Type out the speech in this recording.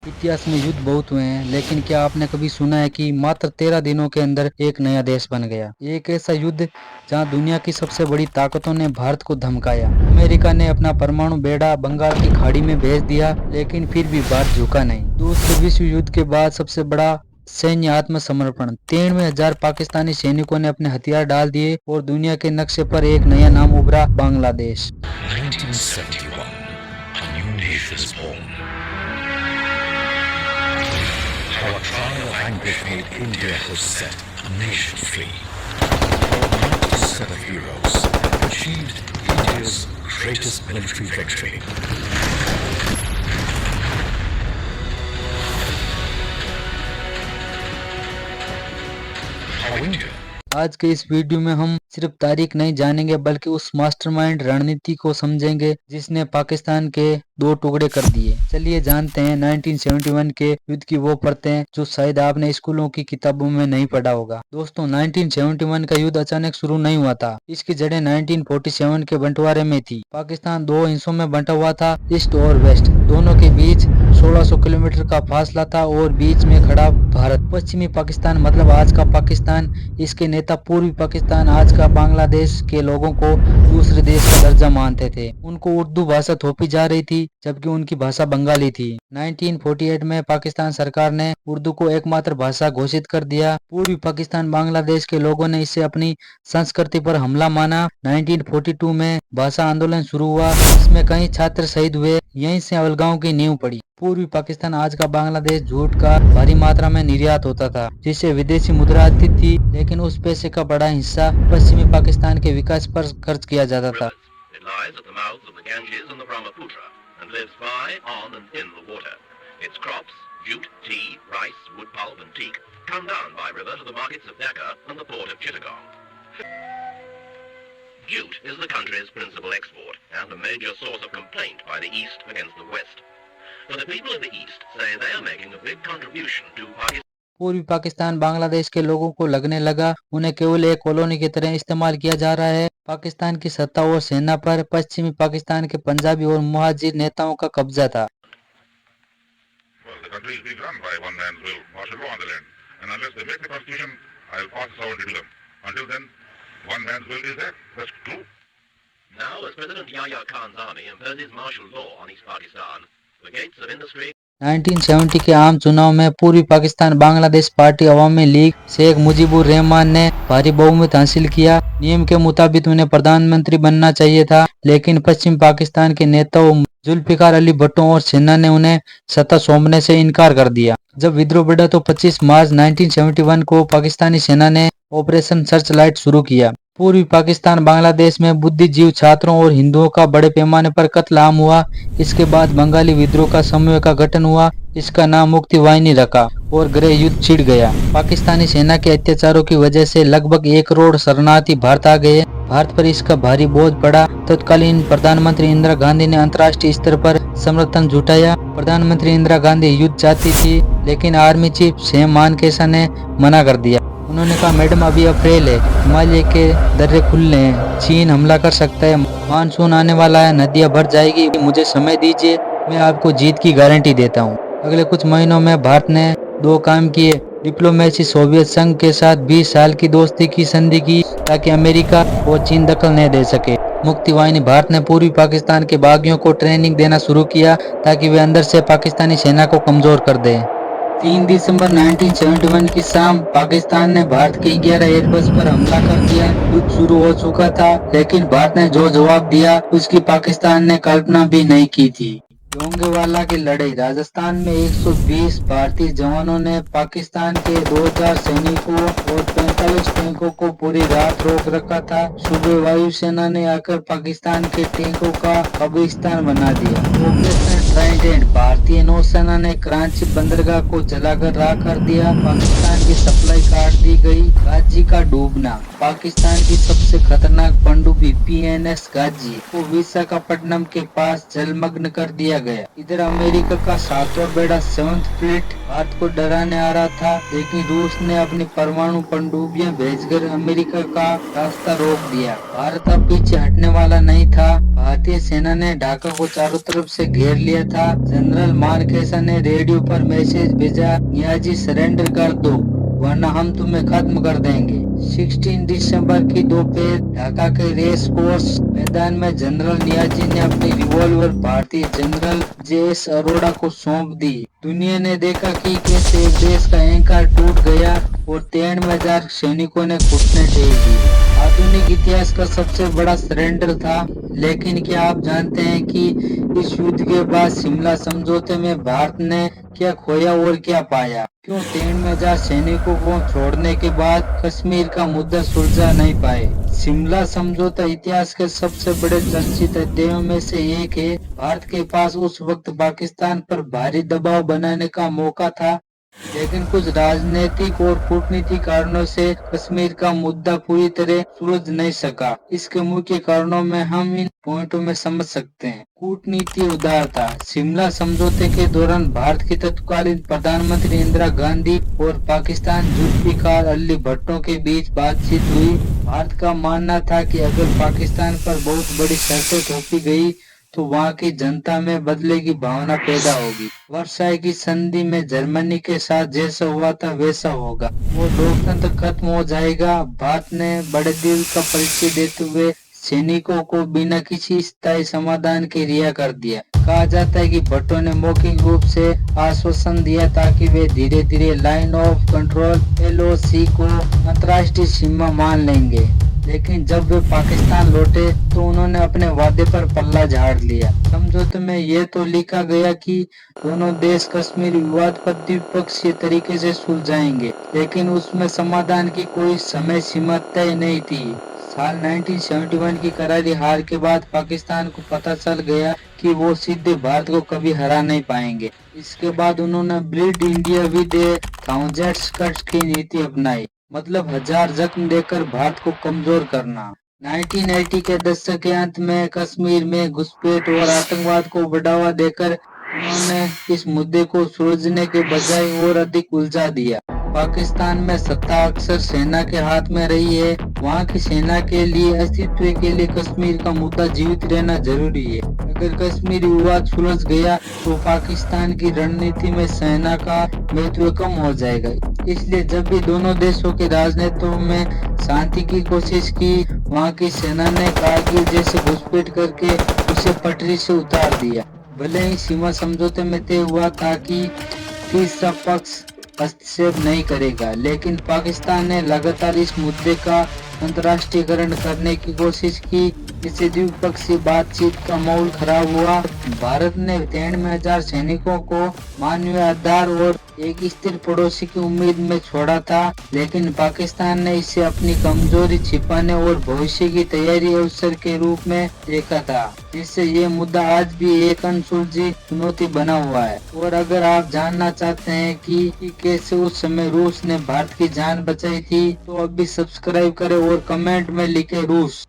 इतिहास में युद्ध बहुत हुए हैं, लेकिन क्या आपने कभी सुना है कि मात्र 13 दिनों के अंदर एक नया देश बन गया। एक ऐसा युद्ध जहां दुनिया की सबसे बड़ी ताकतों ने भारत को धमकाया। अमेरिका ने अपना परमाणु बेड़ा बंगाल की खाड़ी में भेज दिया, लेकिन फिर भी भारत झुका नहीं। दूसरे विश्व युद्ध के बाद सबसे बड़ा सैन्य आत्मसमर्पण, 93,000 पाकिस्तानी सैनिकों ने अपने हथियार डाल दिए और दुनिया के नक्शे पर एक नया नाम उभरा, Bangladesh. 1971, a new nation is born. Our trial anguish made India has set a nation free. Our mighty set of heroes achieved India's greatest military victory. How India आज के इस वीडियो में हम सिर्फ तारीख नहीं जानेंगे, बल्कि उस मास्टरमाइंड रणनीति को समझेंगे जिसने पाकिस्तान के दो टुकड़े कर दिए। चलिए जानते हैं 1971 के युद्ध की वो परतें जो शायद आपने स्कूलों की किताबों में नहीं पढ़ा होगा। दोस्तों, 1971 का युद्ध अचानक शुरू नहीं हुआ था। इसकी जड़ें 1947 के बंटवारे में थी। पाकिस्तान दो हिस्सों में बंटा हुआ था, ईस्ट और वेस्ट। दोनों के बीच 1600 किलोमीटर का फासला था और बीच में खड़ा भारत। पश्चिमी पाकिस्तान मतलब आज का पाकिस्तान, इसके नेता पूर्वी पाकिस्तान आज का बांग्लादेश के लोगों को दूसरे देश का दर्जा मानते थे। उनको उर्दू भाषा थोपी जा रही थी, जबकि उनकी भाषा बंगाली थी। 1948 में पाकिस्तान सरकार ने उर्दू को एकमात्र भाषा घोषित कर दिया। पूर्वी पाकिस्तान बांग्लादेश के लोगों ने इसे अपनी संस्कृति पर हमला माना। 1942 में भाषा आंदोलन शुरू हुआ, इसमें कई छात्र शहीद हुए। यहीं से अलगाव की नींव पड़ी। पूर्वी पाकिस्तान आज का बांग्लादेश जूट का भारी मात्रा में निर्यात होता था, जिससे विदेशी मुद्रा आती थी, लेकिन उस पैसे का बड़ा हिस्सा पश्चिमी पाकिस्तान के विकास पर खर्च किया जाता था। It lies at the mouths of the Ganges and the Brahmaputra and lives by, on and in the water. Its crops, jute, tea, rice, wood pulp and teak, come down by river to the markets of Dhaka and the port of Chittagong. Jute is the country's principal export and a major source of complaint by the East against the West. But the people of the East say they are making a big contribution to Pakistan. पूर्वी पाकिस्तान बांग्लादेश के लोगों को लगने लगा उन्हें केवल एक colony की तरह इस्तेमाल किया जा रहा है। पाकिस्तान की सत्ता और सेना पर पश्चिमी पाकिस्तान के पंजाबी और मुहाजिर नेताओं का कब्जा था। Well, the country is being run by one man's will, martial law on the land. And unless they make the constitution, I'll pass the sovereignty to them. Until then, one man's will is there. That's true. Now, as President Yahya Khan's army imposes martial law on East Pakistan, the gates of industry 1970 के आम चुनाव में पूर्वी Pakistan Bangladesh party अवामी league Sheikh Mujibur Rahman ने भारी बहुमत हासिल किया। नियम के मुताबिक उन्हें प्रधानमंत्री बनना चाहिए था, लेकिन पश्चिम पाकिस्तान के नेताओं जुल्फिकार अली भुट्टो और सेना ने उन्हें सत्ता सौंपने से इनकार कर दिया। जब विद्रोह बढ़ा तो 25 मार्च 1971 को पाकिस्तानी सेना ने ऑपरेशन सर्च लाइट शुरू किया। पूर्वी पाकिस्तान बांग्लादेश में बुद्धिजीवी छात्रों और हिंदुओं का बड़े पैमाने पर कत्ल आम हुआ। इसके बाद बंगाली विद्रोह का समूह का गठन हुआ। इसका नाम मुक्ति वाहिनी रखा और गृह युद्ध छिड़ गया। पाकिस्तानी सेना के अत्याचारों की वजह से लगभग 1 करोड़ शरणार्थी भारत आ गए। भारत पर इसका भारी बोझ पड़ा। तत्कालीन प्रधानमंत्री इंदिरा गांधी ने अंतर्राष्ट्रीय स्तर पर समर्थन जुटाया। प्रधानमंत्री इंदिरा गांधी युद्ध चाहती थी, लेकिन आर्मी चीफ सैम मानेकशॉ ने मना कर दिया। उन्होंने कहा, मैडम अभी अप्रैल है, हिमालय के दर्रे खुले हैं, चीन हमला कर सकता है, मानसून आने वाला है, नदियां भर जाएगी, मुझे समय दीजिए, मैं आपको जीत की गारंटी देता हूँ। अगले कुछ महीनों में भारत ने 2 काम किए। डिप्लोमेसी, सोवियत संघ के साथ 20 साल की दोस्ती की संधि की ताकि अमेरिका और चीन दखल न दे सके। मुक्ति वाहिनी, भारत ने पूर्वी पाकिस्तान के बागियों को ट्रेनिंग देना शुरू किया ताकि वे अंदर से पाकिस्तानी सेना को कमजोर कर दें। 3 दिसंबर 1971 की शाम पाकिस्तान ने भारत के 11 एयरबेस पर हमला कर दिया। युद्ध शुरू हो चुका था, लेकिन भारत ने जो जवाब दिया उसकी पाकिस्तान ने कल्पना भी नहीं की थी। लोंगेवाला की लड़ाई, राजस्थान में 120 भारतीय जवानों ने पाकिस्तान के 2000 सैनिकों और 45 टैंकों को पूरी रात रोक रखा था। सुबह वायुसेना ने आकर पाकिस्तान के टैंकों का कब्रिस्तान बना दिया। ऑपरेशन ट्राइडेंट, भारतीय नौसेना ने कराची बंदरगाह को जलाकर राख कर दिया। पाकिस्तान की सप्लाई काट दी गई। गाजी का डूबना, पाकिस्तान की सबसे खतरनाक पनडुब्बी PNS गाजी को विशाखापट्टनम के पास जलमग्न कर दिया गया। इधर अमेरिका का 7वां बेड़ा 7th फ्लीट भारत को डराने आ रहा था, लेकिन रूस ने अपनी परमाणु पनडुब्बियां भेजकर अमेरिका का रास्ता रोक दिया। भारत अब पीछे हटने वाला नहीं था। भारतीय सेना ने ढाका को चारों तरफ से घेर लिया था। जनरल मानेकशॉ ने रेडियो पर मैसेज भेजा, नियाजी सरेंडर कर दो वरना हम तुम्हें खत्म कर देंगे। 16 दिसंबर की दोपहर ढाका के रेस कोर्स मैदान में जनरल नियाजी ने अपनी रिवॉल्वर भारतीय जनरल जे.एस. अरोड़ा को सौंप दी। दुनिया ने देखा कि कैसे एक देश का अहंकार टूट गया और 93,000 सैनिकों ने घुटने टेक दिए। आधुनिक इतिहास का सबसे बड़ा सरेंडर था। लेकिन क्या आप जानते हैं कि इस युद्ध के बाद शिमला समझौते में भारत ने क्या खोया और क्या पाया? क्यों 93,000 सैनिकों को छोड़ने के बाद कश्मीर का मुद्दा सुलझा नहीं पाए? शिमला समझौता इतिहास के सबसे बड़े चर्चित अध्यायों में से एक है। भारत के पास उस वक्त पाकिस्तान पर भारी दबाव बनाने का मौका था, लेकिन कुछ राजनीतिक और कूटनीतिक कारणों से कश्मीर का मुद्दा पूरी तरह सुलझ नहीं सका। इसके मुख्य कारणों में हम इन पॉइंटों में समझ सकते हैं। कूटनीति उदारता। शिमला समझौते के दौरान भारत की तत्कालीन प्रधानमंत्री इंदिरा गांधी और पाकिस्तान जुल्फिकार अली भुट्टो के बीच बातचीत हुई। भारत का मानना था कि अगर पाकिस्तान पर बहुत बड़ी शर्तें थोपी गई तो वहाँ की जनता में बदले की भावना पैदा होगी। वर्साई की संधि में जर्मनी के साथ जैसा हुआ था वैसा होगा, वो लोकतंत्र खत्म हो जाएगा। भारत ने बड़े दिल का परिचय देते हुए सैनिकों को बिना किसी स्थायी समाधान के रिहा कर दिया। कहा जाता है कि भुट्टो ने मौखिक रूप से आश्वासन दिया था कि वे धीरे धीरे लाइन ऑफ कंट्रोल (LOC) को अंतर्राष्ट्रीय सीमा मान लेंगे, लेकिन जब वे पाकिस्तान लौटे तो उन्होंने अपने वादे पर पल्ला झाड़ लिया। समझौते में यह तो लिखा गया कि दोनों देश कश्मीर विवाद पर द्विपक्षीय तरीके से सुलझाएंगे, लेकिन उसमें समाधान की कोई समय सीमा तय नहीं थी। साल 1971 की करारी हार के बाद पाकिस्तान को पता चल गया कि वो सीधे भारत को कभी हरा नहीं पाएंगे। इसके बाद उन्होंने bleed India with A thousand cuts की नीति अपनाई, मतलब 1000 जख्म देकर भारत को कमजोर करना। 1980 के दशक के अंत में कश्मीर में घुसपैठ और आतंकवाद को बढ़ावा देकर उन्होंने इस मुद्दे को सुलझने के बजाय और अधिक उलझा दिया। पाकिस्तान में सत्ता अक्सर सेना के हाथ में रही है। वहाँ की सेना के लिए अस्तित्व के लिए कश्मीर का मुद्दा जीवित रहना जरूरी है। अगर कश्मीर विवाद सुलझ गया तो पाकिस्तान की रणनीति में सेना का महत्व कम हो जाएगा। इसलिए जब भी दोनों देशों के राजनेताओं में शांति की कोशिश की, वहाँ की सेना ने कारगिल जैसे घुसपैठ करके उसे पटरी से उतार दिया। भले ही सीमा समझौते में तय हुआ था कि तीसरा पक्ष हस्तक्षेप नहीं करेगा, लेकिन पाकिस्तान ने लगातार इस मुद्दे का अंतर्राष्ट्रीयकरण करने की कोशिश की, इससे द्विपक्षीय बातचीत का माहौल खराब हुआ। भारत ने 93,000 सैनिकों को मानवीय आधार और एक स्थिर पड़ोसी की उम्मीद में छोड़ा था, लेकिन पाकिस्तान ने इसे अपनी कमजोरी छिपाने और भविष्य की तैयारी अवसर के रूप में देखा था, जिससे ये मुद्दा आज भी एक अनसुलझी चुनौती बना हुआ है। और अगर आप जानना चाहते हैं कि कैसे उस समय रूस ने भारत की जान बचाई थी, तो अभी सब्सक्राइब करें और कमेंट में लिखे रूस।